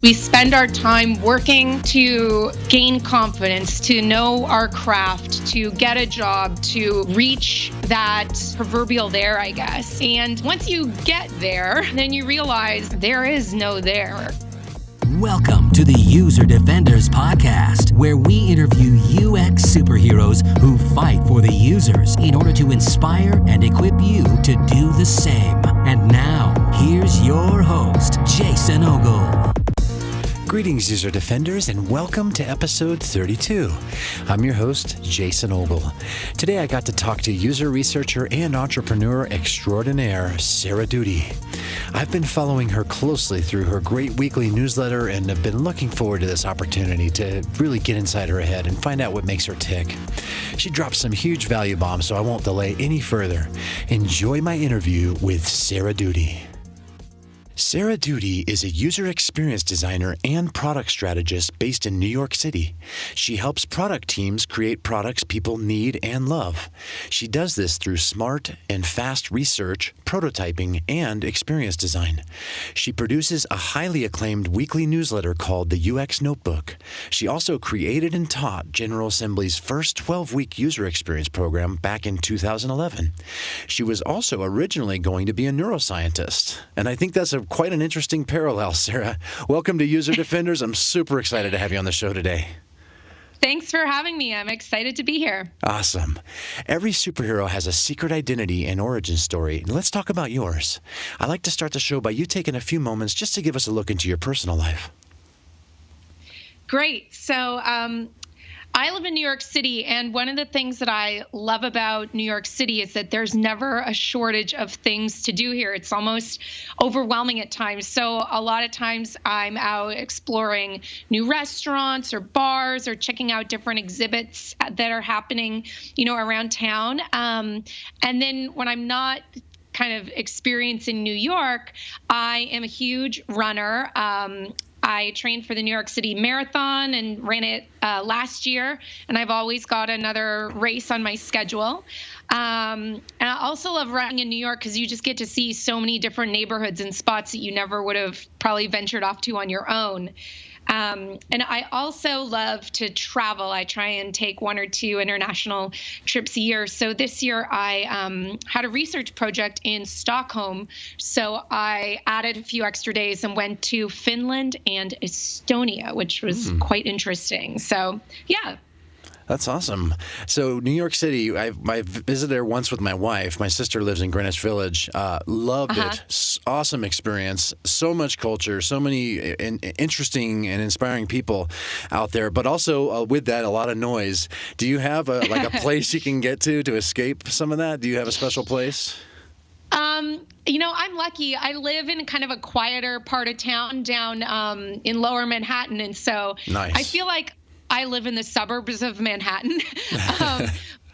We spend our time working to gain confidence, to know our craft, to get a job, to reach that proverbial there, I guess. And once you get there, then you realize there is no there. Welcome to the User Defenders Podcast, where we interview UX superheroes who fight for the users in order to inspire and equip you to do the same. And now, here's your host, Jason Ogle. Greetings, User Defenders, and welcome to episode 32. I'm your host, Jason Ogle. Today I got to talk to user researcher and entrepreneur extraordinaire, Sarah Doody. I've been following her closely through her great weekly newsletter and have been looking forward to this opportunity to really get inside her head and find out what makes her tick. She dropped some huge value bombs, so I won't delay any further. Enjoy my interview with Sarah Doody. Sarah Doody is a user experience designer and product strategist based in New York City. She helps product teams create products people need and love. She does this through smart and fast research, prototyping, and experience design. She produces a highly acclaimed weekly newsletter called the UX Notebook. She also created and taught General Assembly's first 12-week user experience program back in 2011. She was also originally going to be a neuroscientist, and I think that's quite an interesting parallel, Sarah. Welcome to User Defenders. I'm super excited to have you on the show today. Thanks for having me. I'm excited to be here. Awesome. Every superhero has a secret identity and origin story. Let's talk about yours. I like to start the show by you taking a few moments just to give us a look into your personal life. Great. So, I live in New York City, and one of the things that I love about New York City is that there's never a shortage of things to do here. It's almost overwhelming at times. So a lot of times I'm out exploring new restaurants or bars or checking out different exhibits that are happening, around town. And then when I'm not kind of experiencing New York, I am a huge runner. I trained for the New York City Marathon and ran it last year, and I've always got another race on my schedule. And I also love running in New York because you just get to see so many different neighborhoods and spots that you never would have probably ventured off to on your own. And I also love to travel. I try and take one or two international trips a year. So this year I had a research project in Stockholm. So I added a few extra days and went to Finland and Estonia, which was quite interesting. So, yeah. That's awesome. So New York City, I visited there once with my wife. My sister lives in Greenwich Village. Loved it. Awesome experience. So much culture, so many interesting and inspiring people out there. But also with that, a lot of noise. Do you have a place you can get to escape some of that? Do you have a special place? I'm lucky. I live in kind of a quieter part of town down in Lower Manhattan. And so nice. I feel like I live in the suburbs of Manhattan,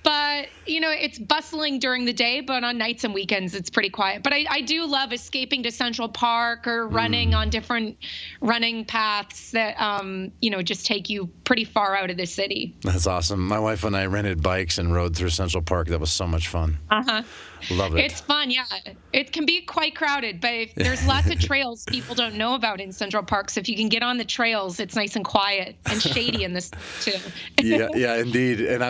but, it's bustling during the day, but on nights and weekends, it's pretty quiet. But I do love escaping to Central Park or running on different running paths that, just take you pretty far out of the city. That's awesome. My wife and I rented bikes and rode through Central Park. That was so much fun. Love it. It's fun, yeah. It can be quite crowded, but there's lots of trails people don't know about in Central Park. So if you can get on the trails, it's nice and quiet and shady in this too. yeah, indeed. And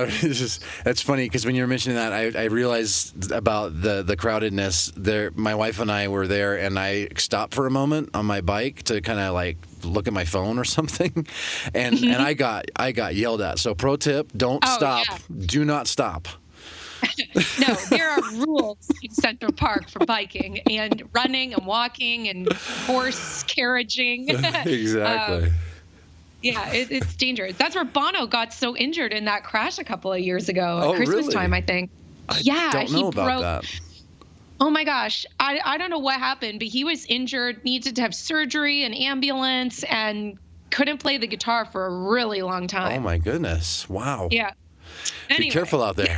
that's funny because when you were mentioning that, I realized about the crowdedness there. My wife and I were there, and I stopped for a moment on my bike to kind of look at my phone or something, and I got yelled at. So pro tip: don't stop. Yeah. Do not stop. No, there are rules in Central Park for biking and running and walking and horse carriaging. Exactly. It's dangerous. That's where Bono got so injured in that crash a couple of years ago at Christmas time, I think. I don't know about that. Oh my gosh. I don't know what happened, but he was injured, needed to have surgery and ambulance, and couldn't play the guitar for a really long time. Oh my goodness. Wow. Yeah. Anyway. Be careful out there.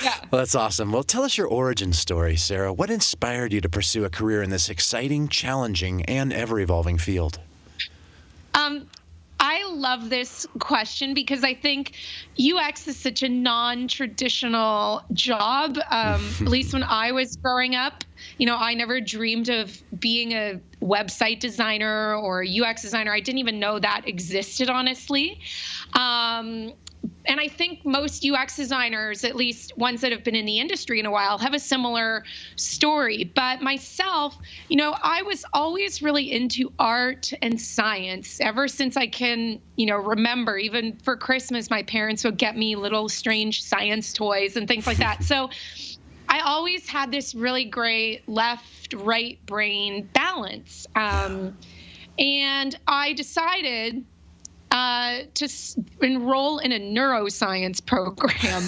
Yeah. Well, that's awesome. Well, tell us your origin story, Sarah. What inspired you to pursue a career in this exciting, challenging, and ever-evolving field? I love this question because I think UX is such a non-traditional job. At least when I was growing up, I never dreamed of being a website designer or UX designer. I didn't even know that existed, honestly. And I think most UX designers, at least ones that have been in the industry in a while, have a similar story. But myself, I was always really into art and science ever since I can, remember. Even for Christmas, my parents would get me little strange science toys and things like that. So I always had this really great left-right brain balance. And I decided to enroll in a neuroscience program.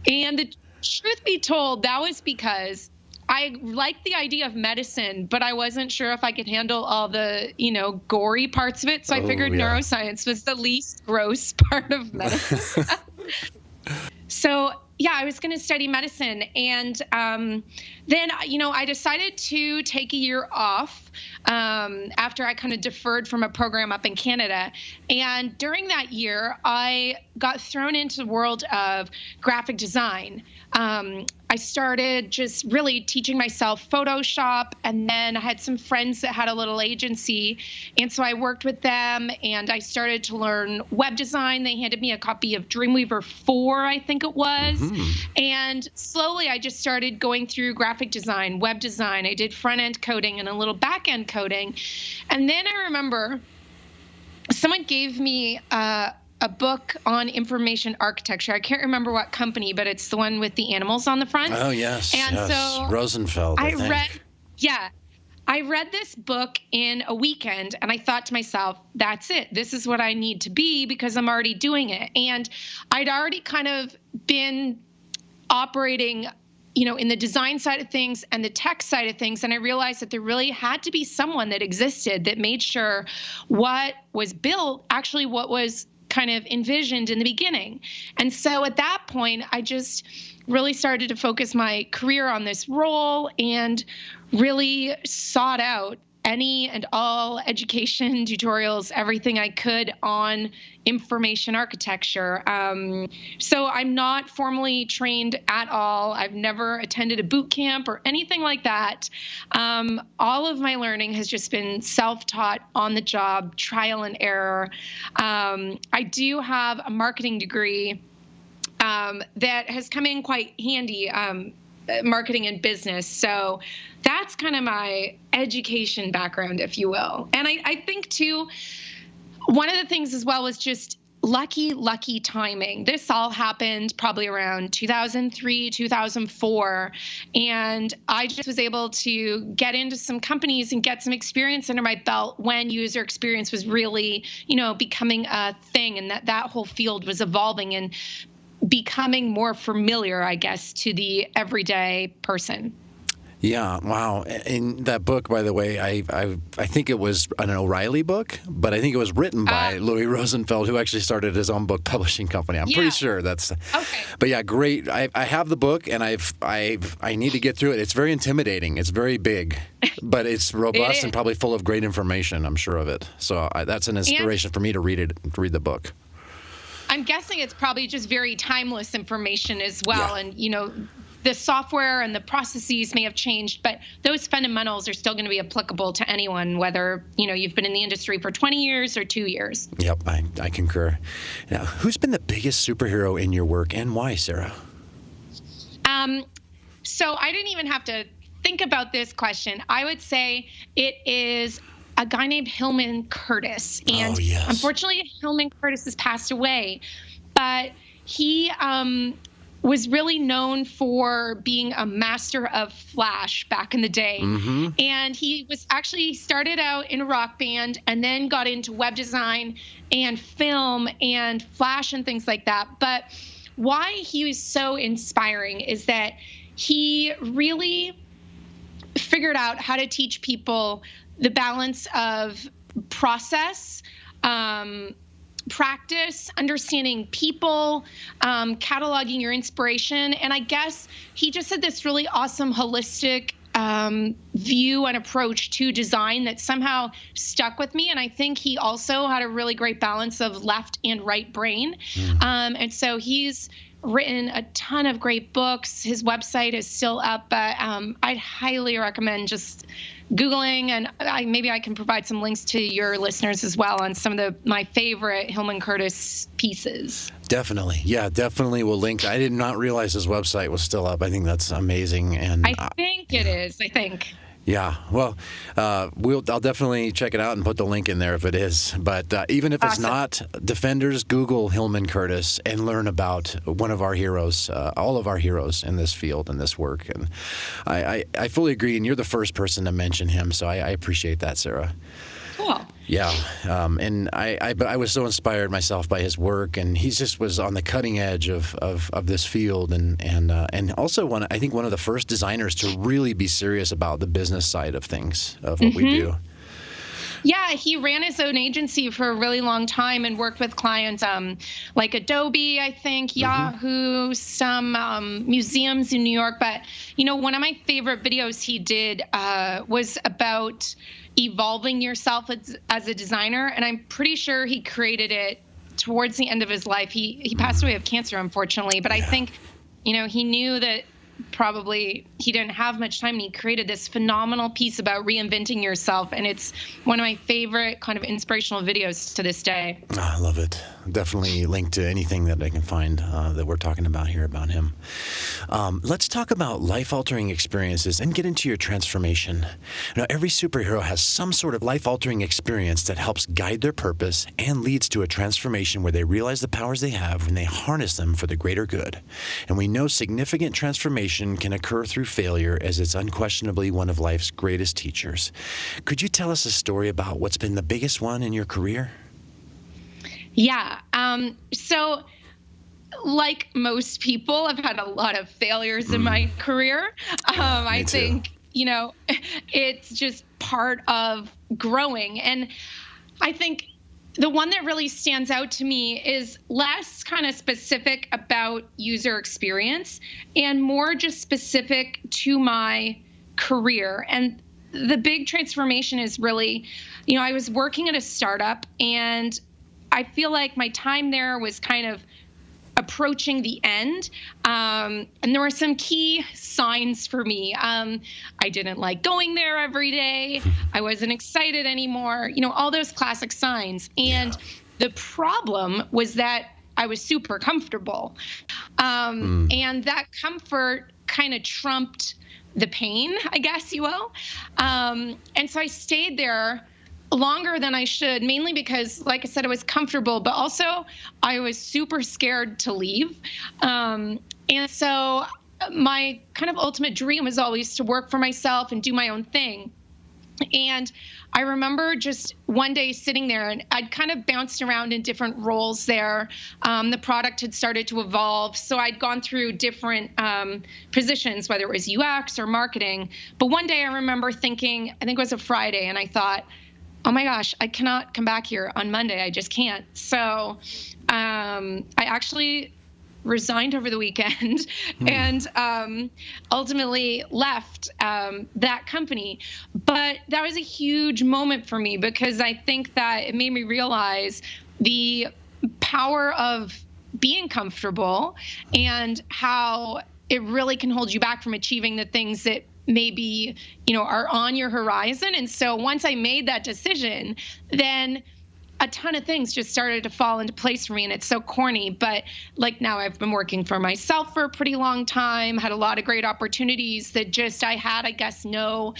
And the truth be told, that was because I liked the idea of medicine, but I wasn't sure if I could handle all the, gory parts of it. So I figured neuroscience was the least gross part of medicine. So yeah, I was going to study medicine. And then, I decided to take a year off after I kind of deferred from a program up in Canada. And during that year, I got thrown into the world of graphic design. I started just really teaching myself Photoshop, and then I had some friends that had a little agency, and so I worked with them, and I started to learn web design. They handed me a copy of Dreamweaver 4, I think it was, and slowly I just started going through graphic design, web design. I did front-end coding and a little back-end coding, and then I remember someone gave me a book on information architecture. I can't remember what company, but it's the one with the animals on the front. Oh, yes. And so Rosenfeld, I think. I read this book in a weekend, and I thought to myself, that's it. This is what I need to be because I'm already doing it. And I'd already kind of been operating in the design side of things and the tech side of things. And I realized that there really had to be someone that existed that made sure what was built, actually what was kind of envisioned in the beginning. And so at that point, I just really started to focus my career on this role and really sought out any and all education tutorials, everything I could on information architecture. So I'm not formally trained at all. I've never attended a boot camp or anything like that. All of my learning has just been self-taught, on the job, trial and error. I do have a marketing degree that has come in quite handy, marketing and business. So that's kind of my education background, if you will. And I think, too, one of the things as well was just lucky timing. This all happened probably around 2003, 2004. And I just was able to get into some companies and get some experience under my belt when user experience was really, becoming a thing, and that whole field was evolving and becoming more familiar, I guess, to the everyday person. Yeah, wow. In that book, by the way, I think it was an O'Reilly book, but I think it was written by Louis Rosenfeld, who actually started his own book publishing company. I'm pretty sure that's okay. But yeah, great. I have the book, and I need to get through it. It's very intimidating. It's very big, but it's robust and probably full of great information. I'm sure of it. So that's an inspiration for me to read the book. I'm guessing it's probably just very timeless information as well. Yeah. And, the software and the processes may have changed, but those fundamentals are still going to be applicable to anyone, whether, you've been in the industry for 20 years or 2 years. Yep, I concur. Now, who's been the biggest superhero in your work, and why, Sarah? So I didn't even have to think about this question. I would say it is a guy named Hillman Curtis. And unfortunately, Hillman Curtis has passed away, but he was really known for being a master of Flash back in the day. Mm-hmm. And he started out in a rock band and then got into web design and film and Flash and things like that. But why he was so inspiring is that he really figured out how to teach people the balance of process, practice, understanding people, cataloging your inspiration. And I guess he just had this really awesome holistic view and approach to design that somehow stuck with me. And I think he also had a really great balance of left and right brain. And so he's written a ton of great books. His website is still up, but I'd highly recommend just Googling, and maybe I can provide some links to your listeners as well on some of my favorite Hillman Curtis pieces. Definitely. Yeah, definitely will link. I did not realize his website was still up. I think that's amazing. And I think it is. I think. Yeah, well, I'll definitely check it out and put the link in there if it is. But even if it's not Defenders, Google Hillman Curtis and learn about one of our heroes, all of our heroes in this field and this work. And I fully agree. And you're the first person to mention him, so I appreciate that, Sarah. Cool. Yeah, and I was so inspired myself by his work, and he just was on the cutting edge of this field, and also I think one of the first designers to really be serious about the business side of things, of what we do. Yeah, he ran his own agency for a really long time and worked with clients like Adobe, I think, Yahoo, some museums in New York. But, one of my favorite videos he did was about evolving yourself as a designer. And I'm pretty sure he created it towards the end of his life. He passed away of cancer, unfortunately. But I think, he knew that probably he didn't have much time, and he created this phenomenal piece about reinventing yourself, and it's one of my favorite kind of inspirational videos to this day. I love it. Definitely link to anything that I can find that we're talking about here about him. Let's talk about life-altering experiences and get into your transformation. Every superhero has some sort of life-altering experience that helps guide their purpose and leads to a transformation where they realize the powers they have and they harness them for the greater good. And we know significant transformation can occur through failure, as it's unquestionably one of life's greatest teachers. Could you tell us a story about what's been the biggest one in your career? Yeah. So like most people, I've had a lot of failures in my career. I think, it's just part of growing. And I think the one that really stands out to me is less kind of specific about user experience and more just specific to my career. And the big transformation is really, I was working at a startup, and I feel like my time there was kind of approaching the end. And there were some key signs for me. I didn't like going there every day. I wasn't excited anymore. All those classic signs. And the problem was that I was super comfortable. And that comfort kind of trumped the pain, I guess you will. And so I stayed there longer than I should, mainly because, like I said, I was comfortable, but also I was super scared to leave. And so my kind of ultimate dream was always to work for myself and do my own thing. And I remember just one day sitting there, and I'd kind of bounced around in different roles there. The product had started to evolve. So I'd gone through different positions, whether it was UX or marketing. But one day I remember thinking, I think it was a Friday, and I thought, oh my gosh, I cannot come back here on Monday. I just can't. So I actually resigned over the weekend and ultimately left that company. But that was a huge moment for me, because I think that it made me realize the power of being comfortable and how it really can hold you back from achieving the things that maybe, are on your horizon. And so once I made that decision, then a ton of things just started to fall into place for me. And it's so corny, but like now I've been working for myself for a pretty long time, had a lot of great opportunities that just I had, I guess, no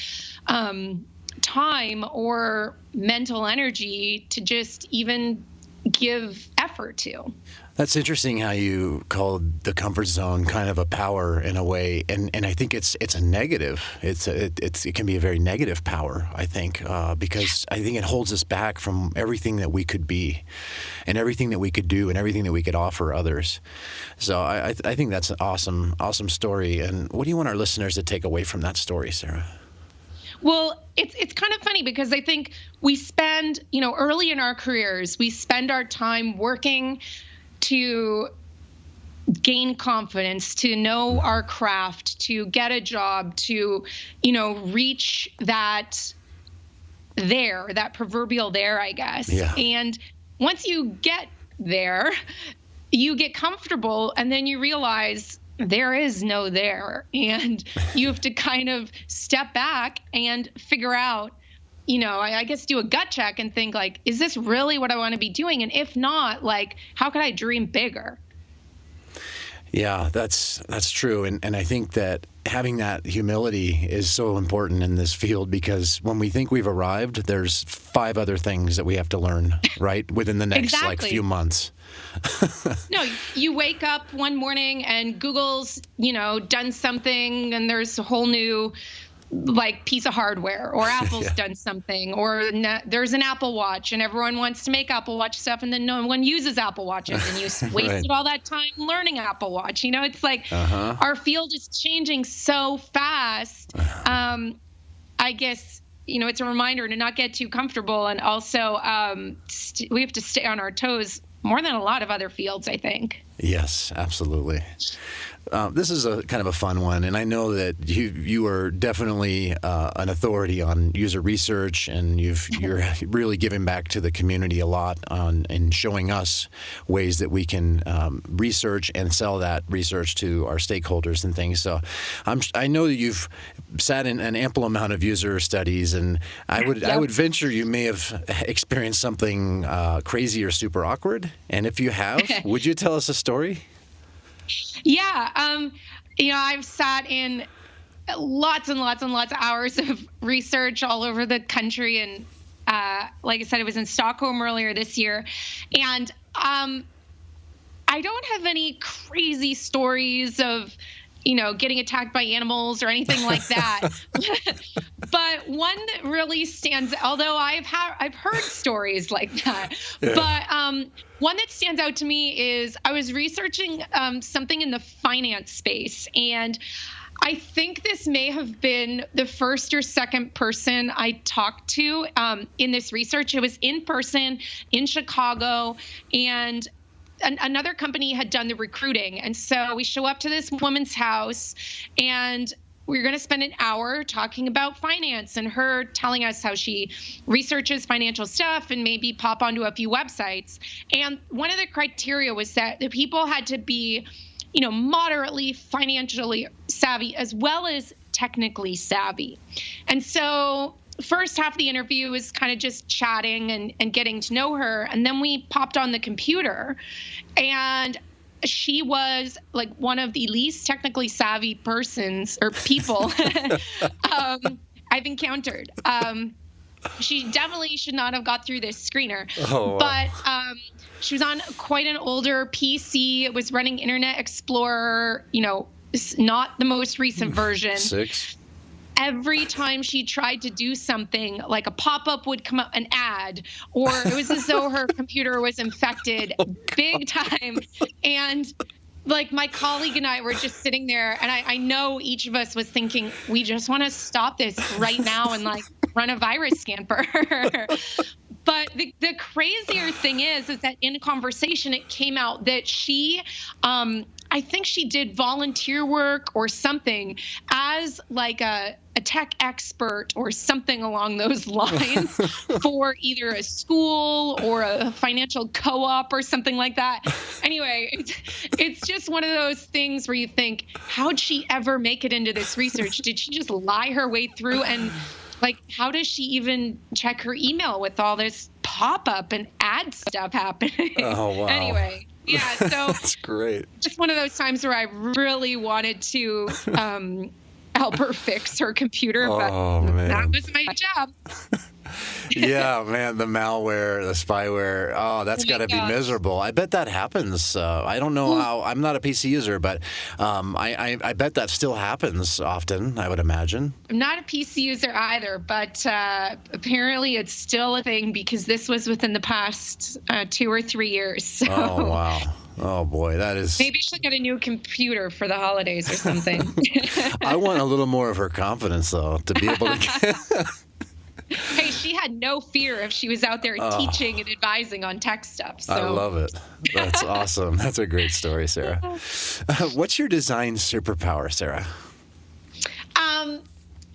time or mental energy to just even give effort to. That's interesting how you called the comfort zone kind of a power in a way, and I think it's a negative. It can be a very negative power, I think, because I think it holds us back from everything that we could be, and everything that we could do, and everything that we could offer others. So I think that's an awesome story. And what do you want our listeners to take away from that story, Sarah? Well, it's kind of funny because I think we spend, early in our careers, we spend our time working to gain confidence, to know our craft, to get a job, to, reach that proverbial there, I guess. Yeah. And once you get there, you get comfortable and then you realize there is no there. And you have to kind of step back and figure out, I guess do a gut check and think like, is this really what I want to be doing? And if not, like, how could I dream bigger? Yeah, that's true. And I think that having that humility is so important in this field, because when we think we've arrived, there's 5 other things that we have to learn, right? Within the next Exactly. few months. No, you wake up one morning and Google's, done something and there's a whole new piece of hardware, or Apple's done something, or there's an Apple Watch and everyone wants to make Apple Watch stuff and then no one uses Apple Watches and you wasted all that time learning Apple Watch. It's like our field is changing so fast. I guess, it's a reminder to not get too comfortable, and also we have to stay on our toes more than a lot of other fields, I think. Yes, absolutely. This is a kind of a fun one, and I know that you are definitely an authority on user research, and you're really giving back to the community a lot and showing us ways that we can research and sell that research to our stakeholders and things. So I know that you've sat in an ample amount of user studies, and I would venture you may have experienced something crazy or super awkward. And if you have, would you tell us a story? Yeah. I've sat in lots and lots and lots of hours of research all over the country. And like I said, I was in Stockholm earlier this year. And I don't have any crazy stories of, getting attacked by animals or anything like that. But one that really stands, although I've heard stories like that, but one that stands out to me is I was researching something in the finance space, and I think this may have been the first or second person I talked to in this research. It was in person in Chicago, and another company had done the recruiting. And so we show up to this woman's house, and we're going to spend an hour talking about finance and her telling us how she researches financial stuff and maybe pop onto a few websites. And one of the criteria was that the people had to be, moderately financially savvy as well as technically savvy. And so first half of the interview was kind of just chatting and getting to know her. And then we popped on the computer, and she was like one of the least technically savvy persons or people I've encountered. She definitely should not have got through this screener. Oh, wow. But she was on quite an older PC. It was running Internet Explorer, not the most recent version. 6. Every time she tried to do something, like a pop-up would come up, an ad, or it was as though her computer was infected big time. And like my colleague and I were just sitting there, and I know each of us was thinking, we just want to stop this right now and like run a virus scan for her. But the crazier thing is that in a conversation, it came out that she, I think she did volunteer work or something as like a tech expert or something along those lines for either a school or a financial co-op or something like that. Anyway, it's just one of those things where you think, how'd she ever make it into this research? Did she just lie her way through? And like, how does she even check her email with all this pop-up and ad stuff happening? Oh, wow. Anyway. Yeah, so that's great. Just one of those times where I really wanted to help her fix her computer, but that was my job. Yeah, man, the malware, the spyware. Oh, that's got to be miserable. I bet that happens. I don't know how. I'm not a PC user, but I bet that still happens often, I would imagine. I'm not a PC user either, but apparently it's still a thing because this was within the past 2 or 3 years. So. Oh, wow. Oh, boy, that is... Maybe she'll get a new computer for the holidays or something. I want a little more of her confidence, though, to be able to get... Hey, she had no fear if she was out there teaching and advising on tech stuff. So. I love it. That's awesome. That's a great story, Sarah. What's your design superpower, Sarah?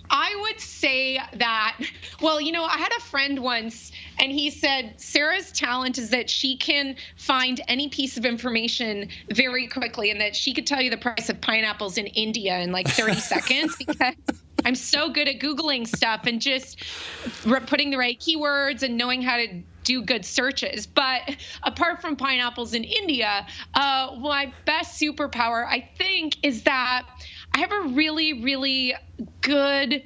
I would say that, well, I had a friend once, And he said, Sarah's talent is that she can find any piece of information very quickly, and that she could tell you the price of pineapples in India in like 30 seconds because I'm so good at Googling stuff and just putting the right keywords and knowing how to do good searches. But apart from pineapples in India, my best superpower, I think, is that I have a really, really good,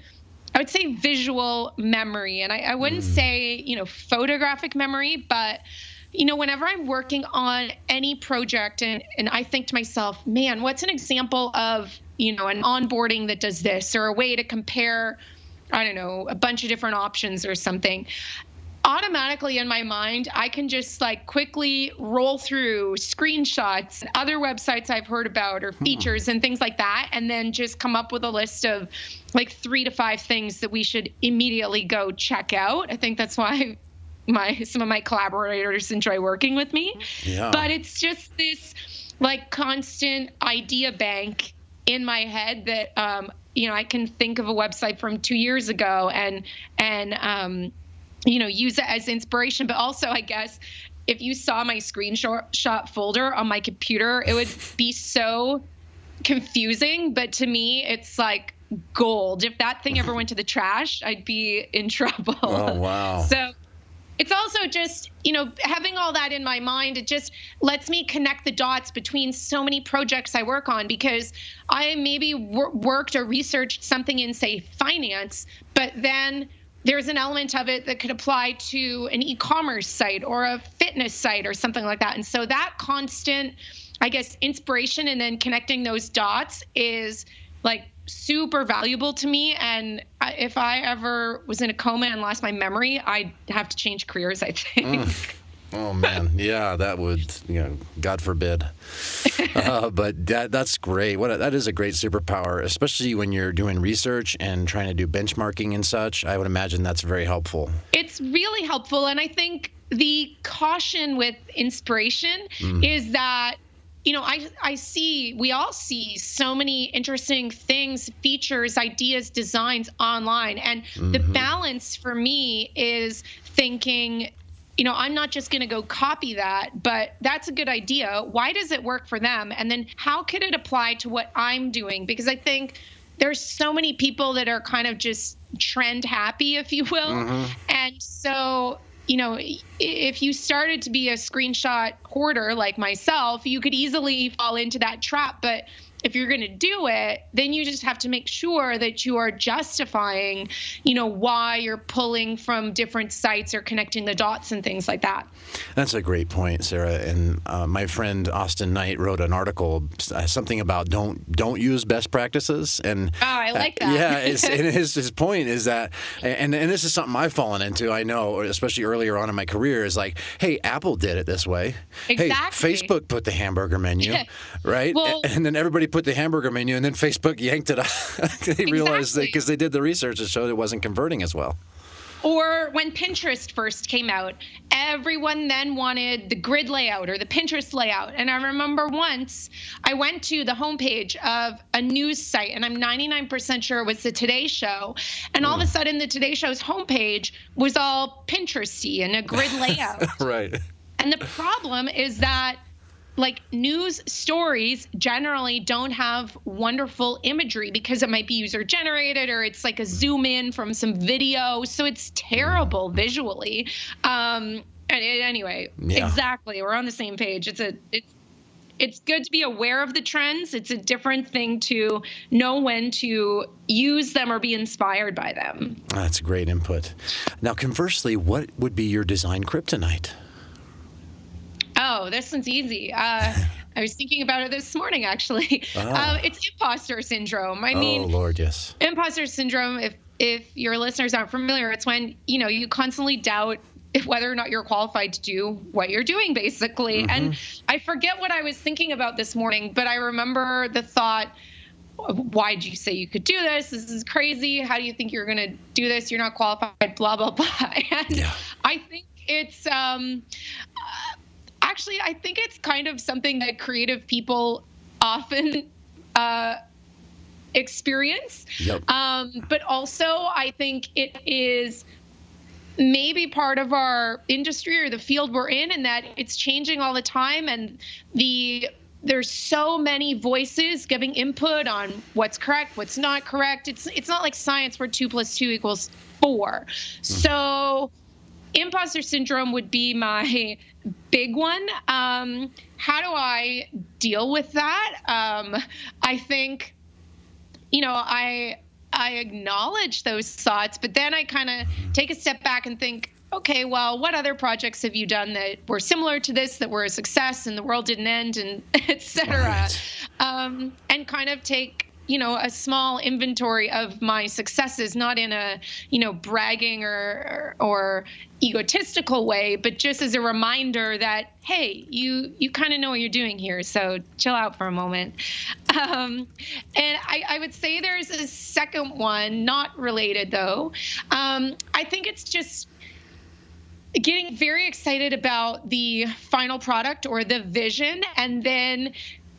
I would say, visual memory. And I wouldn't say, photographic memory, but whenever I'm working on any project and I think to myself, man, what's an example of, an onboarding that does this, or a way to compare, I don't know, a bunch of different options or something, automatically in my mind, I can just like quickly roll through screenshots, other websites I've heard about, or features and things like that, and then just come up with a list of like 3 to 5 things that we should immediately go check out. I think that's why some of my collaborators enjoy working with me. Yeah. But it's just this like constant idea bank in my head that I can think of a website from 2 years ago and use it as inspiration. But also, I guess, if you saw my screenshot folder on my computer, it would be so confusing. But to me, it's like gold. If that thing ever went to the trash, I'd be in trouble. Oh, wow. So it's also just, having all that in my mind, it just lets me connect the dots between so many projects I work on, because I maybe worked or researched something in, say, finance, but then there's an element of it that could apply to an e-commerce site or a fitness site or something like that. And so that constant, I guess, inspiration and then connecting those dots is like super valuable to me. And if I ever was in a coma and lost my memory, I'd have to change careers, I think. Oh, man. Yeah, that would, God forbid. But that's great. That is a great superpower, especially when you're doing research and trying to do benchmarking and such. I would imagine that's very helpful. It's really helpful. And I think the caution with inspiration is that, we all see so many interesting things, features, ideas, designs online. And the balance for me is thinking, I'm not just going to go copy that, but that's a good idea. Why does it work for them? And then how could it apply to what I'm doing? Because I think there's so many people that are kind of just trend happy, if you will. And so, if you started to be a screenshot hoarder like myself, you could easily fall into that trap. But if you're going to do it, then you just have to make sure that you are justifying, why you're pulling from different sites or connecting the dots and things like that. That's a great point, Sarah. And my friend Austin Knight wrote an article, something about don't use best practices. And I like that. Yeah, and his point is that, and this is something I've fallen into. I know, especially earlier on in my career, is like, hey, Apple did it this way. Exactly. Hey, Facebook put the hamburger menu, right? Well, and then everybody put the hamburger menu, and then Facebook yanked it out. They realized that because they did the research that showed it wasn't converting as well. Or when Pinterest first came out, everyone then wanted the grid layout or the Pinterest layout. And I remember once I went to the homepage of a news site, and I'm 99% sure it was the Today Show. And all of a sudden, the Today Show's homepage was all Pinteresty and a grid layout. Right. And the problem is that news stories generally don't have wonderful imagery because it might be user generated or it's like a zoom in from some video. So it's terrible visually. Anyway, yeah. Exactly. We're on the same page. It's good to be aware of the trends. It's a different thing to know when to use them or be inspired by them. That's great input. Now, conversely, what would be your design kryptonite? Oh, this one's easy. I was thinking about it this morning, actually. It's imposter syndrome. I mean, oh, Lord, yes. Imposter syndrome, if your listeners aren't familiar, it's when, you constantly doubt whether or not you're qualified to do what you're doing, basically. And I forget what I was thinking about this morning, but I remember the thought, why did you say you could do this? This is crazy. How do you think you're going to do this? You're not qualified, blah, blah, blah. And yeah. I think it's... Actually, I think it's kind of something that creative people often experience. Yep. But also, I think it is maybe part of our industry or the field we're in that it's changing all the time, and there's so many voices giving input on what's correct, what's not correct. It's not like science where 2 + 2 = 4. So imposter syndrome would be my big one. How do I deal with that? I think, I acknowledge those thoughts, but then I kind of take a step back and think, okay, well, what other projects have you done that were similar to this, that were a success and the world didn't end, and et cetera? Right. And kind of take, a small inventory of my successes, not in a, bragging or egotistical way, but just as a reminder that, hey, you kind of know what you're doing here, so chill out for a moment. And I would say there's a second one, not related though. I think it's just getting very excited about the final product or the vision, and then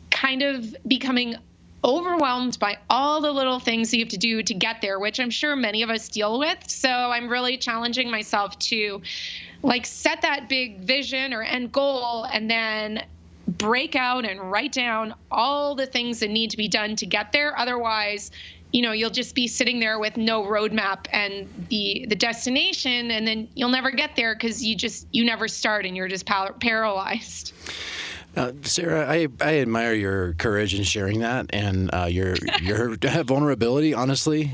kind of becoming overwhelmed by all the little things you have to do to get there, which I'm sure many of us deal with. So I'm really challenging myself to set that big vision or end goal, and then break out and write down all the things that need to be done to get there. Otherwise, you'll just be sitting there with no roadmap and the destination, and then you'll never get there because you never start and you're just paralyzed. Sarah, I admire your courage in sharing that and your vulnerability, honestly,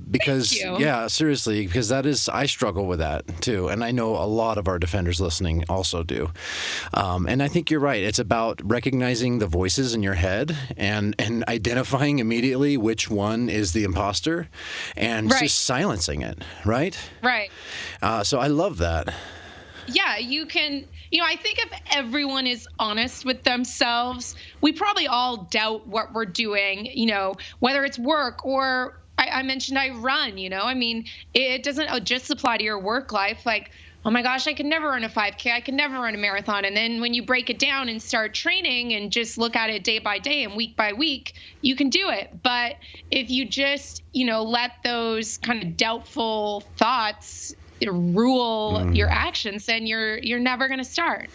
because Thank you. Yeah, seriously, because I struggle with that too, and I know a lot of our defenders listening also do, and I think you're right. It's about recognizing the voices in your head and identifying immediately which one is the imposter, and just silencing it. Right. Right. So I love that. Yeah, you can. I think if everyone is honest with themselves, we probably all doubt what we're doing, whether it's work or I mentioned I run, I mean, it doesn't just apply to your work life. Like, oh my gosh, I could never run a 5K. I could never run a marathon. And then when you break it down and start training and just look at it day by day and week by week, you can do it. But if you just, let those kind of doubtful thoughts rule your actions, then you're never going to start.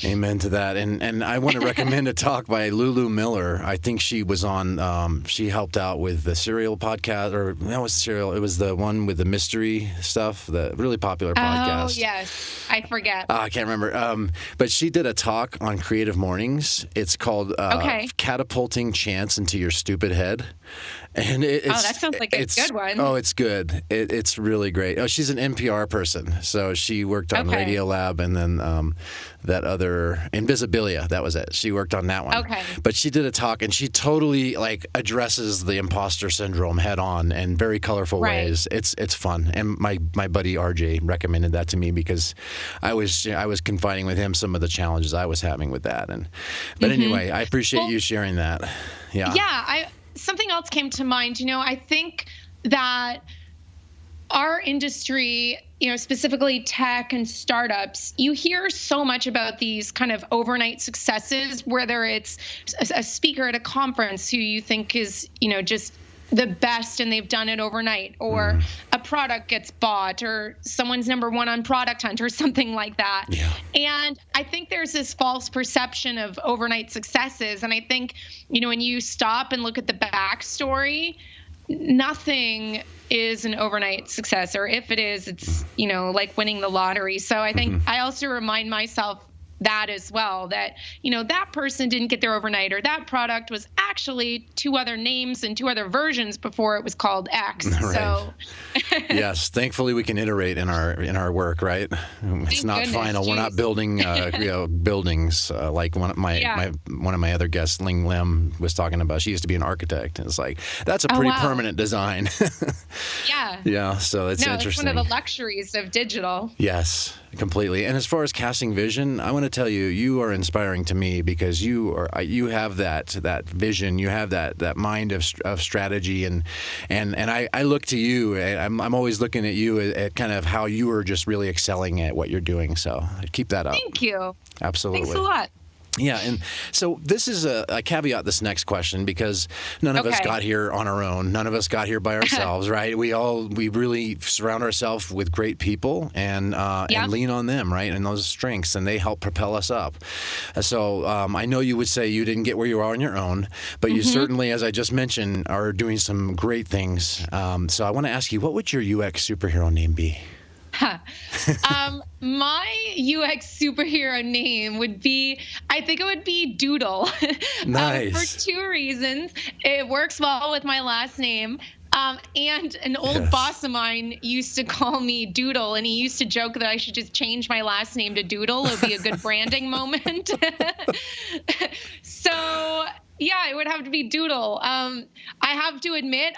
Amen to that. And I want to recommend a talk by Lulu Miller. I think she was on, she helped out with the Serial podcast, or that was Serial. It was the one with the mystery stuff, the really popular podcast. Oh, yes. I forget. I can't remember. But she did a talk on creative mornings. It's called Catapulting Chance into Your Stupid Head. And that sounds like a good one. Oh, it's good. It's really great. Oh, she's an NPR person. So she worked on Radiolab, and then that other Invisibilia, that was it. She worked on that one. Okay. But she did a talk, and she totally addresses the imposter syndrome head on in very colorful ways. It's fun. And my buddy RJ recommended that to me because I was confiding with him some of the challenges I was having with that. But anyway, I appreciate you sharing that. Yeah. Yeah, something else came to mind. I think that our industry, specifically tech and startups, you hear so much about these kind of overnight successes, whether it's a speaker at a conference who you think is, just the best and they've done it overnight, or a product gets bought, or someone's number one on Product Hunt or something like that. Yeah. And I think there's this false perception of overnight successes. And I think, when you stop and look at the backstory, nothing is an overnight success, or if it is, it's, like winning the lottery. So I think I also remind myself that as well, that, that person didn't get there overnight, or that product was actually 2 other names and 2 other versions before it was called X. Right. So yes, thankfully we can iterate in our work, right? It's not final. Geez. We're not building buildings like one of my other guests, Ling Lim, was talking about. She used to be an architect, and it's like that's a pretty permanent design. Yeah. Yeah, so it's interesting. It's one of the luxuries of digital. Yes, completely. And as far as casting vision, I want to tell you, you are inspiring to me because you have that vision, you have that mind of strategy, and I look to you. I'm always looking at you at kind of how you are just really excelling at what you're doing. So keep that up. Thank you. Absolutely. Thanks a lot. Yeah, and so this is a caveat, this next question, because none of us got here on our own. None of us got here by ourselves, right? We really surround ourselves with great people and lean on them, right, and those strengths, and they help propel us up. So I know you would say you didn't get where you are on your own, but you certainly, as I just mentioned, are doing some great things. So I want to ask you, what would your UX superhero name be? My UX superhero name would be, I think it would be Doodle. Nice. For two reasons. It works well with my last name. And an old boss of mine used to call me Doodle, and he used to joke that I should just change my last name to Doodle. It would be a good branding moment. So, yeah, it would have to be Doodle. I have to admit,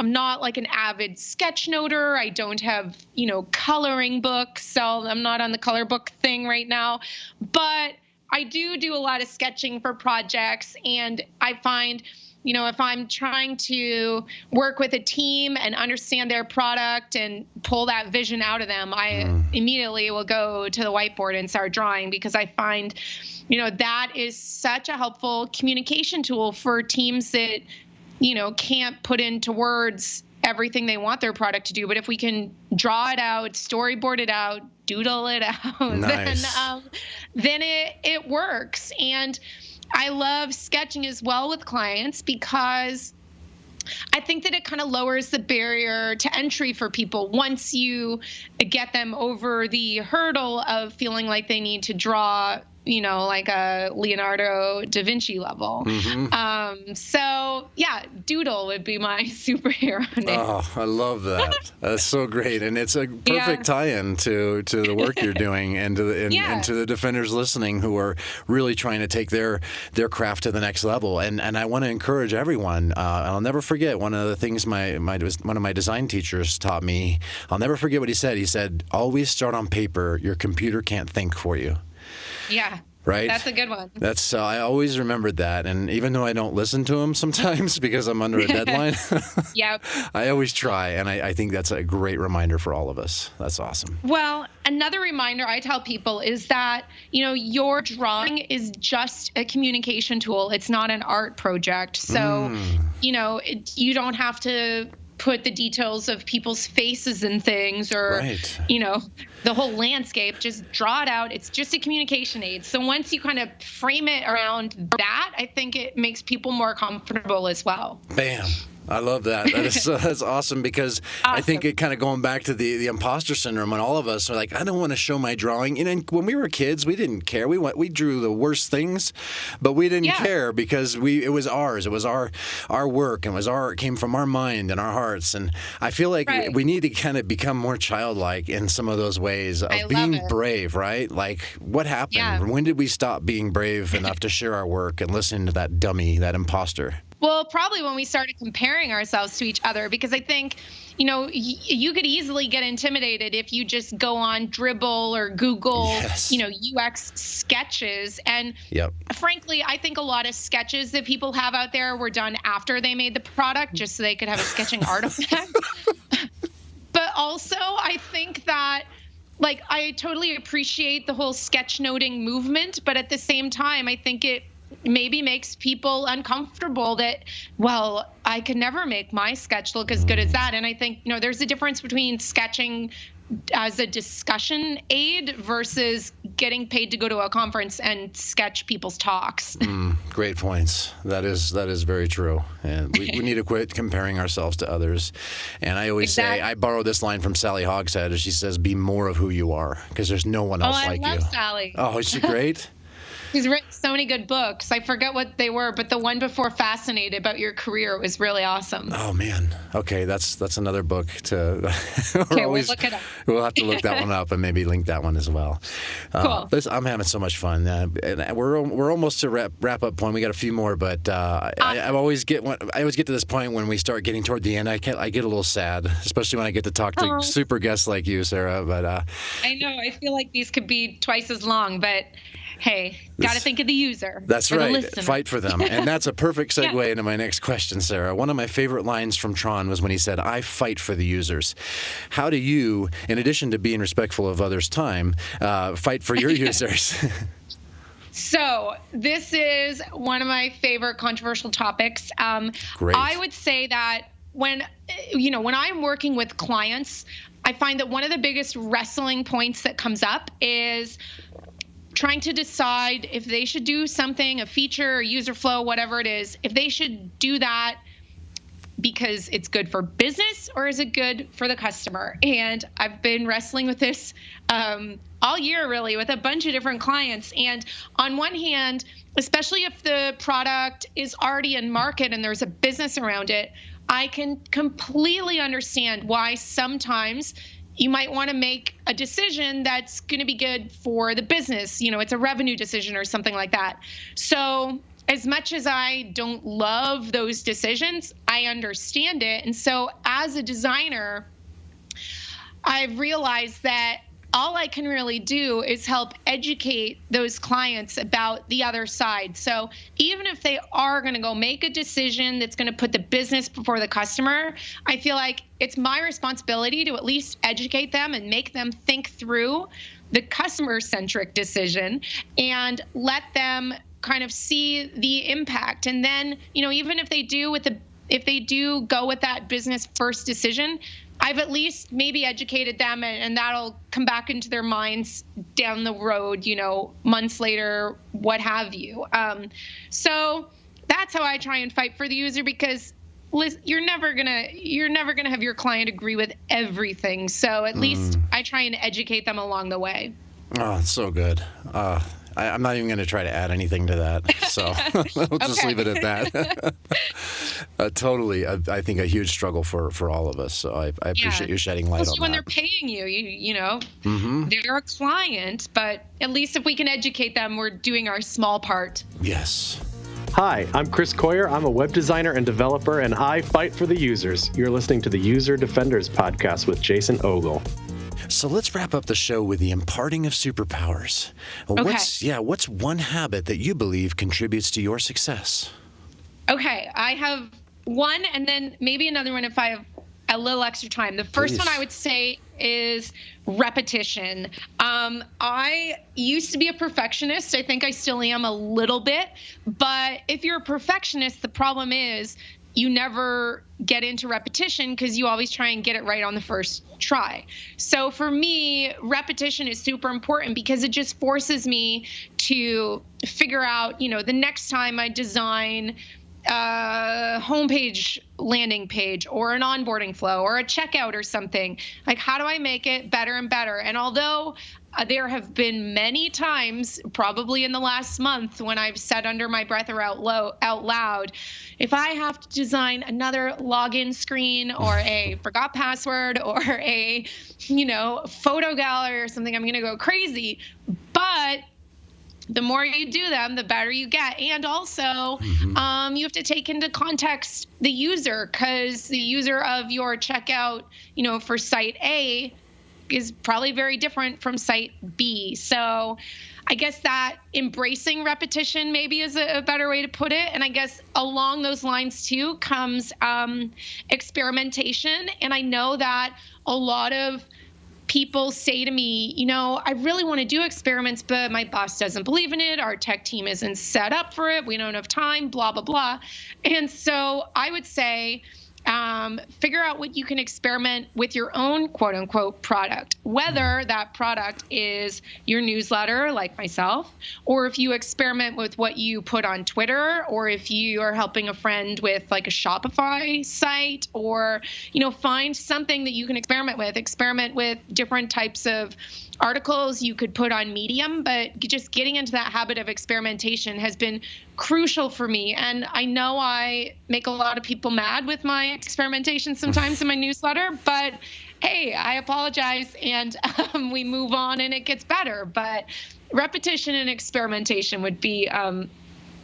I'm not like an avid sketch noter. I don't have, coloring books, so I'm not on the color book thing right now. But I do a lot of sketching for projects, and I find, if I'm trying to work with a team and understand their product and pull that vision out of them, I immediately will go to the whiteboard and start drawing, because I find, that is such a helpful communication tool for teams that can't put into words everything they want their product to do. But if we can draw it out, storyboard it out, doodle it out, nice. then it works. And I love sketching as well with clients, because I think that it kind of lowers the barrier to entry for people once you get them over the hurdle of feeling like they need to draw, like a Leonardo da Vinci level. So yeah, Doodle would be my superhero name. Oh, I love that. That's so great. And it's a perfect tie-in to the work you're doing and to the defenders listening who are really trying to take their craft to the next level. And I want to encourage everyone. I'll never forget one of the things one of my design teachers taught me. I'll never forget what he said. He said, always start on paper. Your computer can't think for you. Yeah. Right? That's a good one. That's I always remembered that, and even though I don't listen to him sometimes because I'm under a deadline, I always try, and I think that's a great reminder for all of us. That's awesome. Well, another reminder I tell people is that, your drawing is just a communication tool. It's not an art project. So, you don't have to put the details of people's faces and things, or, the whole landscape. Just draw it out. It's just a communication aid. So once you kind of frame it around that, I think it makes people more comfortable as well. Bam. I love that. That's awesome, because I think it kind of going back to the imposter syndrome, and all of us are like, I don't want to show my drawing. And when we were kids, we didn't care. We drew the worst things, but we didn't care because it was ours. It was our work, and it came from our mind and our hearts. And I feel like we need to kind of become more childlike in some of those ways of being brave, right? Like, what happened? Yeah. When did we stop being brave enough to share our work and listen to that dummy, that imposter? Well, probably when we started comparing ourselves to each other, because I think, you could easily get intimidated if you just go on Dribbble or Google, UX sketches. And frankly, I think a lot of sketches that people have out there were done after they made the product, just so they could have a sketching artifact. But also, I think that, I totally appreciate the whole sketchnoting movement, but at the same time, I think it maybe makes people uncomfortable that, well, I could never make my sketch look as good as that. And I think, there's a difference between sketching as a discussion aid versus getting paid to go to a conference and sketch people's talks. Great points. That is very true. And we need to quit comparing ourselves to others. And I always say, I borrow this line from Sally Hogshead, as she says, be more of who you are, because there's no one else like you. I love Sally. Oh, is she great? She's written so many good books. I forget what they were, but the one before Fascinated about your career was really awesome. Oh, man. Okay, that's another book to... we'll look it up. We'll have to look that one up and maybe link that one as well. Cool. I'm having so much fun. And we're almost to wrap up point. We got a few more, but I always get to this point when we start getting toward the end. I get a little sad, especially when I get to talk to super guests like you, Sarah. But I know. I feel like these could be twice as long, but... Hey, got to think of the user. That's right. Fight for them. And that's a perfect segue into my next question, Sarah. One of my favorite lines from Tron was when he said, I fight for the users. How do you, in addition to being respectful of others' time, fight for your users? So this is one of my favorite controversial topics. Great. I would say that when I'm working with clients, I find that one of the biggest wrestling points that comes up is trying to decide if they should do something, a feature, or user flow, whatever it is, if they should do that because it's good for business or is it good for the customer? And I've been wrestling with this all year, really, with a bunch of different clients. And on one hand, especially if the product is already in market and there's a business around it, I can completely understand why sometimes you might want to make a decision that's going to be good for the business. It's a revenue decision or something like that. So as much as I don't love those decisions, I understand it. And so as a designer, I've realized that all I can really do is help educate those clients about the other side. So even if they are going to go make a decision that's going to put the business before the customer, I feel like it's my responsibility to at least educate them and make them think through the customer-centric decision and let them kind of see the impact. And then, even if they do go with that business first decision, I've at least maybe educated them and that'll come back into their minds down the road, months later, what have you. So that's how I try and fight for the user, because you're never gonna have your client agree with everything. So at least I try and educate them along the way. Oh, it's so good. I'm not even going to try to add anything to that. So we'll just leave it at that. Totally. I think a huge struggle for all of us. So I appreciate you shedding light on that. When they're paying they're a client, but at least if we can educate them, we're doing our small part. Yes. Hi, I'm Chris Coyer. I'm a web designer and developer, and I fight for the users. You're listening to the User Defenders podcast with Jason Ogle. So let's wrap up the show with the imparting of superpowers. Okay. What's one habit that you believe contributes to your success? Okay, I have one and then maybe another one if I have a little extra time. The first one I would say is repetition. I used to be a perfectionist. I think I still am a little bit. But if you're a perfectionist, the problem is you never get into repetition because you always try and get it right on the first try. So for me, repetition is super important because it just forces me to figure out, the next time I design a homepage landing page or an onboarding flow or a checkout or something, like how do I make it better and better? And although there have been many times, probably in the last month, when I've said under my breath or out loud, if I have to design another login screen or a forgot password or a, photo gallery or something, I'm going to go crazy. But the more you do them, the better you get. And also, you have to take into context the user, because the user of your checkout, for site A is probably very different from site B. So I guess that embracing repetition maybe is a better way to put it. And I guess along those lines too comes experimentation. And I know that a lot of people say to me, I really want to do experiments, but my boss doesn't believe in it. Our tech team isn't set up for it. We don't have time, blah, blah, blah. And so I would say, figure out what you can experiment with your own quote unquote product, whether that product is your newsletter like myself, or if you experiment with what you put on Twitter, or if you are helping a friend with like a Shopify site, or, find something that you can experiment with different types of articles you could put on Medium, but just getting into that habit of experimentation has been crucial for me. And I know I make a lot of people mad with my experimentation sometimes in my newsletter, but hey, I apologize and we move on and it gets better. But repetition and experimentation would be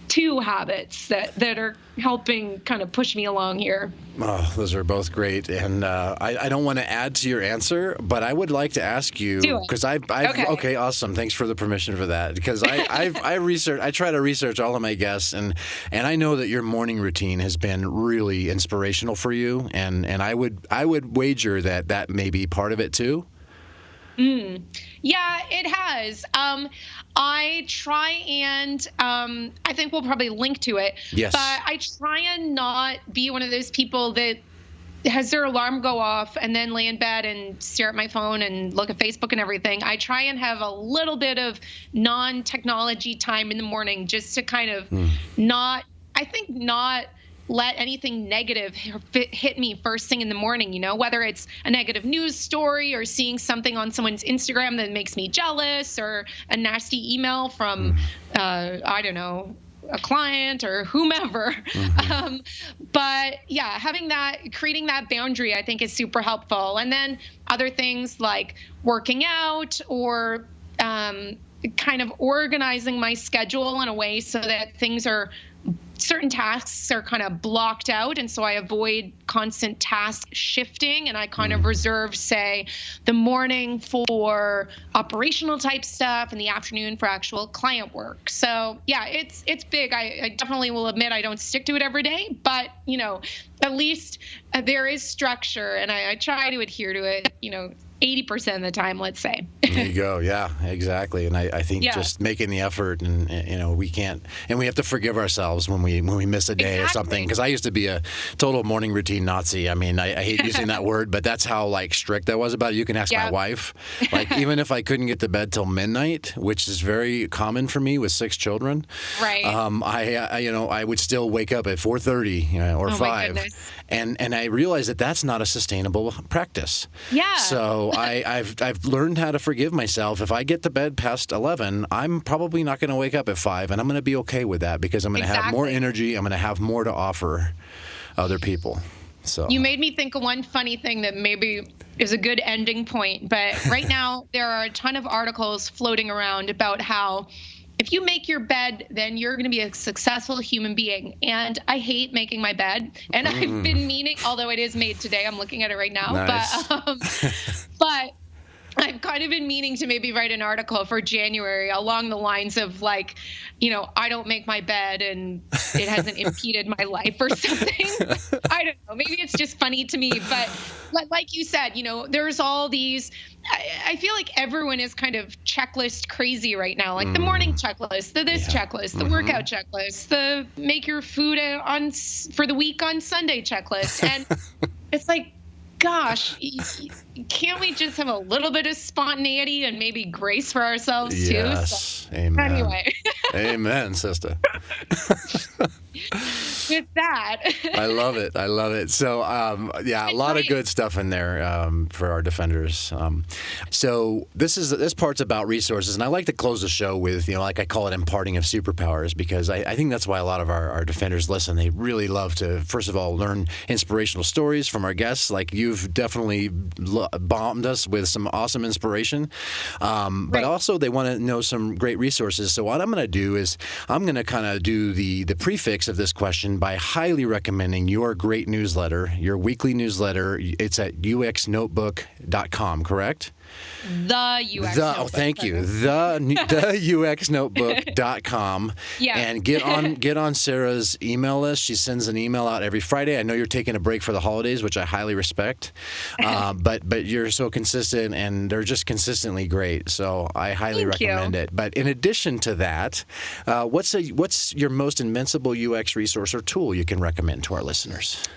two habits that are helping kind of push me along here. Oh, those are both great. And I don't want to add to your answer, but I would like to ask you, because okay, awesome. Thanks for the permission for that. Because I try to research all of my guests, and I know that your morning routine has been really inspirational for you. And I would wager that may be part of it too. Yeah, it has. I try and I think we'll probably link to it. Yes. But I try and not be one of those people that has their alarm go off and then lay in bed and stare at my phone and look at Facebook and everything. I try and have a little bit of non-technology time in the morning just to kind of not let anything negative hit me first thing in the morning, whether it's a negative news story or seeing something on someone's Instagram that makes me jealous or a nasty email from, I don't know, a client or whomever. But yeah, creating that boundary, I think is super helpful. And then other things like working out or kind of organizing my schedule in a way so that certain tasks are kind of blocked out. And so I avoid constant task shifting, and I kind of reserve, say, the morning for operational type stuff and the afternoon for actual client work. So yeah, it's big. I definitely will admit I don't stick to it every day, but at least there is structure, and I try to adhere to it, 80% of the time, let's say. There you go. Yeah, exactly. And I think just making the effort, and we can't, and we have to forgive ourselves when we miss a day or something. Because I used to be a total morning routine Nazi. I mean, I hate using that word, but that's how strict I was about it. You can ask my wife. Even if I couldn't get to bed till midnight, which is very common for me with 6 children, right? I would still wake up at 4:30 or 5, and I realized that that's not a sustainable practice. Yeah. So I've learned how to forgive myself. If I get to bed past 11, I'm probably not going to wake up at 5, and I'm going to be okay with that because I'm going to have more energy. I'm going to have more to offer other people. So you made me think of one funny thing that maybe is a good ending point. But right now there are a ton of articles floating around about how if you make your bed, then you're going to be a successful human being. And I hate making my bed. And I've been meaning, although it is made today, I'm looking at it right now. Nice. But I've kind of been meaning to maybe write an article for January along the lines of I don't make my bed and it hasn't impeded my life or something. I don't know. Maybe it's just funny to me. But like you said, there's all these, I feel like everyone is kind of checklist crazy right now. Like the morning checklist, the checklist, the workout checklist, the make your food for the week on Sunday checklist. And it's like, gosh, can't we just have a little bit of spontaneity and maybe grace for ourselves too? Yes. Amen. Anyway. Amen, sister. With that. I love it. So, a lot of good stuff in there for our defenders. So this part's about resources, and I like to close the show with, like I call it, imparting of superpowers, because I think that's why a lot of our defenders listen. They really love to, first of all, learn inspirational stories from our guests. Like you've definitely bombed us with some awesome inspiration, but also they want to know some great resources. So what I'm going to do is I'm going to kind of do the prefix of this question by highly recommending your great newsletter, your weekly newsletter. It's at uxnotebook.com, correct? Thank you. The uxnotebook.com. Yeah. And get on Sarah's email list. She sends an email out every Friday. I know you're taking a break for the holidays, which I highly respect. But you're so consistent, and they're just consistently great. So I highly recommend it. But in addition to that, what's your most invincible UX resource or tool you can recommend to our listeners?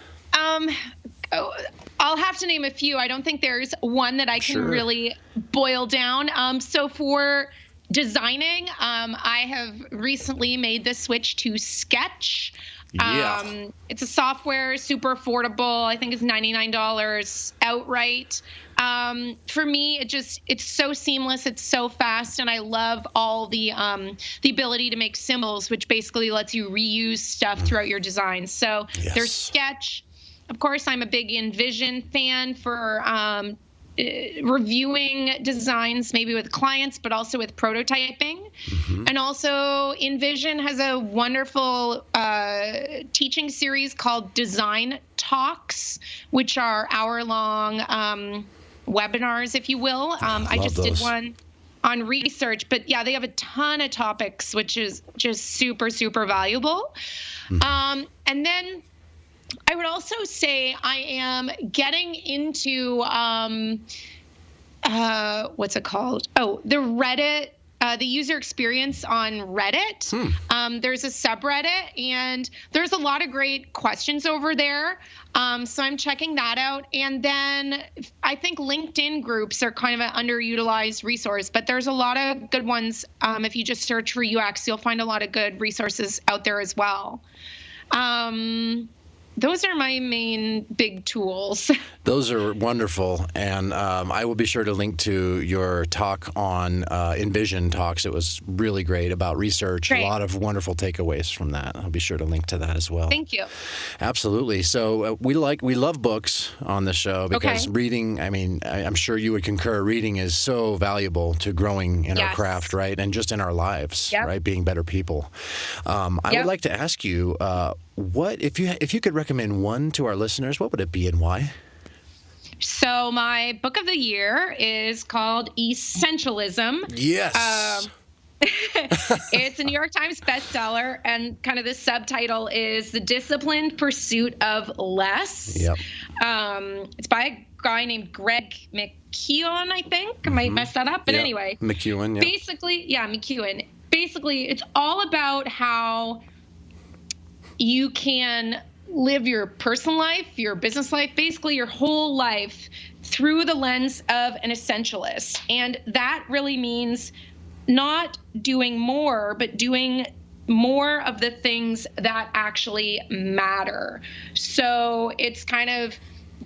I'll have to name a few. I don't think there's one that I can really boil down. So for designing, I have recently made the switch to Sketch. It's a software, super affordable. I think it's $99 outright. For me, it's so seamless. It's so fast. And I love all the ability to make symbols, which basically lets you reuse stuff throughout your design. So there's Sketch. Of course, I'm a big InVision fan for reviewing designs, maybe with clients, but also with prototyping. And also InVision has a wonderful teaching series called Design Talks, which are hour-long webinars, if you will. I just did one on research, but yeah, they have a ton of topics, which is just super, super valuable. And then I would also say I am getting into what's it called? Oh, the Reddit, the user experience on Reddit. There's a subreddit, and there's a lot of great questions over there. So I'm checking that out. And then I think LinkedIn groups are kind of an underutilized resource, but there's a lot of good ones. If you just search for UX, you'll find a lot of good resources out there as well. Those are my main big tools. Those are wonderful. And I will be sure to link to your talk on Envision Talks. It was really great about research. Great. A lot of wonderful takeaways from that. I'll be sure to link to that as well. Thank you. Absolutely. So we love books on the show because reading, I mean, I'm sure you would concur, reading is so valuable to growing in our craft, right? And just in our lives, right? Being better people. I would like to ask you, what if you could recommend one to our listeners, what would it be and why? So my book of the year is called Essentialism. Yes. It's a New York Times bestseller, and kind of the subtitle is The Disciplined Pursuit of Less. Yep. It's by a guy named Greg McKeown, I think. I might mess that up, but anyway. McEwen, yeah. McEwen. Basically, it's all about how you can live your personal life, your business life, basically your whole life through the lens of an essentialist. And that really means not doing more, but doing more of the things that actually matter. So it's kind of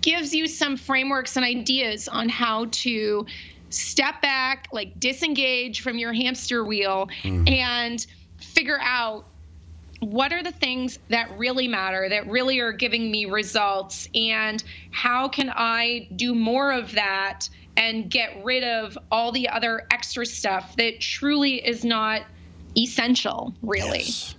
gives you some frameworks and ideas on how to step back, like disengage from your hamster wheel and figure out what are the things that really matter, that really are giving me results, and how can I do more of that and get rid of all the other extra stuff that truly is not essential, really. Yes.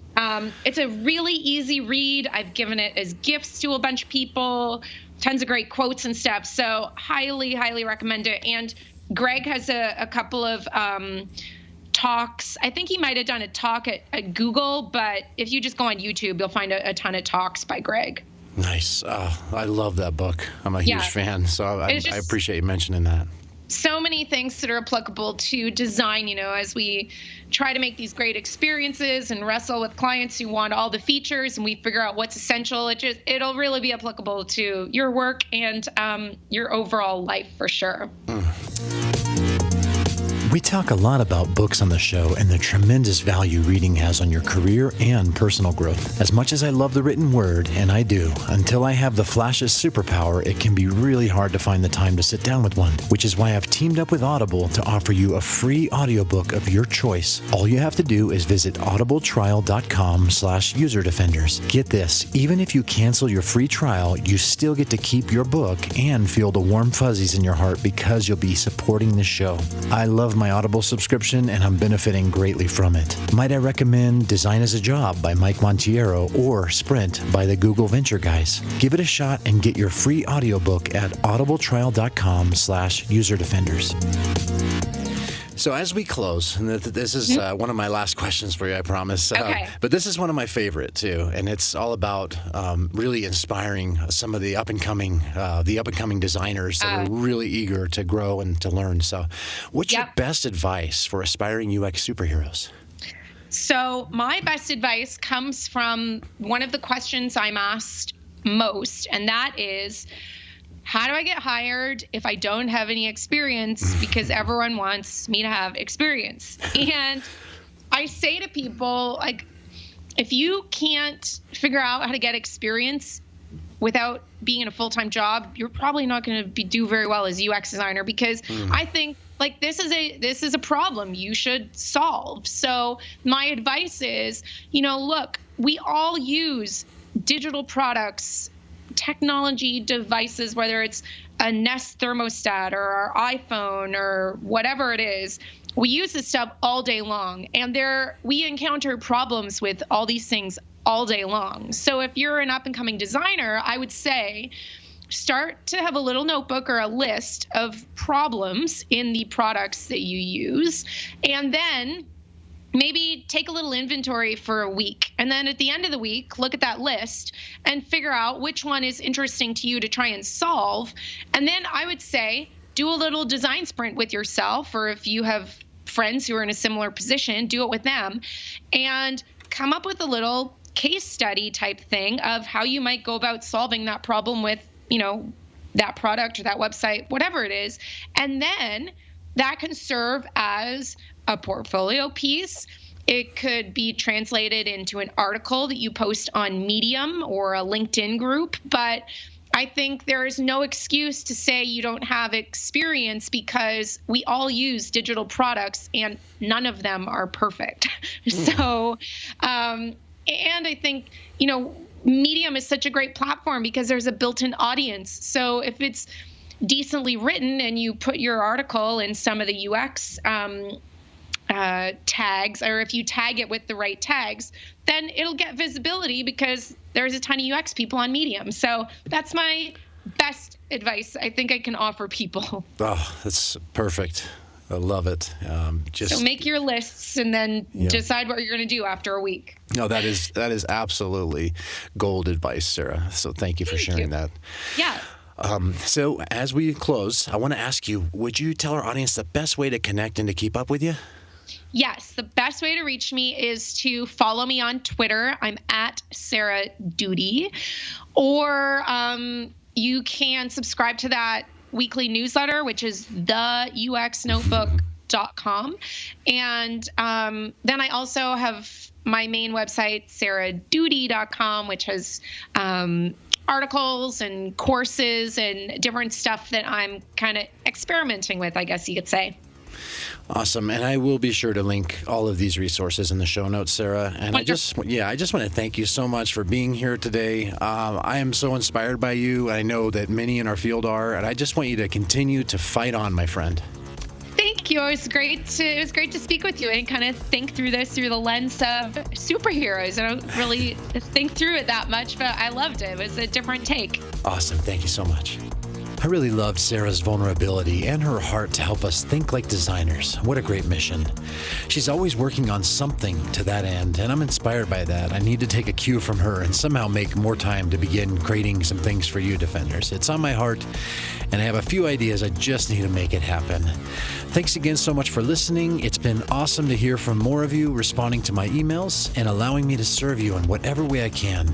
It's a really easy read. I've given it as gifts to a bunch of people, tons of great quotes and stuff. So highly, highly recommend it. And Greg has a couple of talks. I think he might have done a talk at Google, but if you just go on YouTube, you'll find a ton of talks by Greg. Nice. I love that book. I'm a huge fan, so I appreciate you mentioning that. So many things that are applicable to design, as we try to make these great experiences and wrestle with clients who want all the features, and we figure out what's essential. It'll really be applicable to your work and your overall life for sure. We talk a lot about books on the show and the tremendous value reading has on your career and personal growth. As much as I love the written word, and I do, until I have the Flash's superpower, it can be really hard to find the time to sit down with one, which is why I've teamed up with Audible to offer you a free audiobook of your choice. All you have to do is visit audibletrial.com/userdefenders. Get this, even if you cancel your free trial, you still get to keep your book and feel the warm fuzzies in your heart because you'll be supporting the show. I love my Audible subscription, and I'm benefiting greatly from it. Might I recommend Design as a Job by Mike Montiero or Sprint by the Google Venture guys? Give it a shot and get your free audiobook at audibletrial.com/userdefenders. So as we close, and this is one of my last questions for you, I promise. Okay. But this is one of my favorite too, and it's all about really inspiring some of the up and coming designers that are really eager to grow and to learn. So, what's your best advice for aspiring UX superheroes? So my best advice comes from one of the questions I'm asked most, and that is, how do I get hired if I don't have any experience? Because everyone wants me to have experience. And I say to people, like, if you can't figure out how to get experience without being in a full-time job, you're probably not going to do very well as UX designer, because I think like this is a problem you should solve. So my advice is, look, we all use digital products, technology devices, whether it's a Nest thermostat or our iPhone or whatever it is. We use this stuff all day long, and we encounter problems with all these things all day long. So if you're an up-and-coming designer, I would say start to have a little notebook or a list of problems in the products that you use, and then maybe take a little inventory for a week. And then at the end of the week, look at that list and figure out which one is interesting to you to try and solve. And then I would say, do a little design sprint with yourself, or if you have friends who are in a similar position, do it with them and come up with a little case study type thing of how you might go about solving that problem with, that product or that website, whatever it is. And then that can serve as a portfolio piece. It could be translated into an article that you post on Medium or a LinkedIn group. But I think there is no excuse to say you don't have experience, because we all use digital products and none of them are perfect. So, and I think, Medium is such a great platform because there's a built-in audience. So if it's decently written and you put your article in some of the UX tags, or if you tag it with the right tags, then it'll get visibility because there's a ton of UX people on Medium. So that's my best advice I think I can offer people. Oh, that's perfect. I love it. So make your lists and then decide what you're going to do after a week. No, that is absolutely gold advice, Sarah. So thank you for sharing that. Yeah. So as we close, I want to ask you, would you tell our audience the best way to connect and to keep up with you? Yes, the best way to reach me is to follow me on Twitter. I'm at Sarah Doody. Or you can subscribe to that weekly newsletter, which is theuxnotebook.com. And then I also have my main website, sarahdoody.com, which has articles and courses and different stuff that I'm kind of experimenting with, I guess you could say. Awesome. And I will be sure to link all of these resources in the show notes, Sarah. And I just want to thank you so much for being here today. I am so inspired by you. I know that many in our field are, and I just want you to continue to fight on, my friend. Thank you. It was great to speak with you and kind of think through this through the lens of superheroes. I don't really think through it that much, but I loved it. It was a different take. Awesome. Thank you so much. I really loved Sarah's vulnerability and her heart to help us think like designers. What a great mission. She's always working on something to that end, and I'm inspired by that. I need to take a cue from her and somehow make more time to begin creating some things for you, Defenders. It's on my heart, and I have a few ideas. I just need to make it happen. Thanks again so much for listening. It's been awesome to hear from more of you responding to my emails and allowing me to serve you in whatever way I can.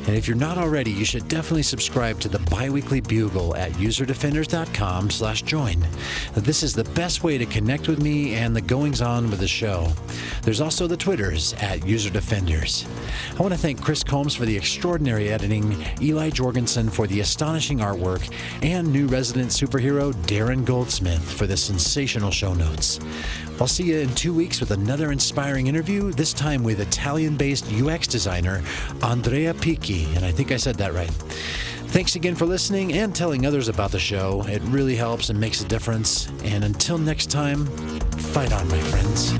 And if you're not already, you should definitely subscribe to the Biweekly Bugle at userdefenders.com/join. This is the best way to connect with me and the goings-on with the show. There's also the Twitters at userdefenders. I want to thank Chris Combs for the extraordinary editing, Eli Jorgensen for the astonishing artwork, and new resident superhero Darren Goldsmith for the sensational show notes. I'll see you in 2 weeks with another inspiring interview, this time with Italian-based UX designer Andrea Picchi, and I think I said that right. Thanks again for listening and telling others about the show. It really helps and makes a difference. And until next time, fight on, my friends.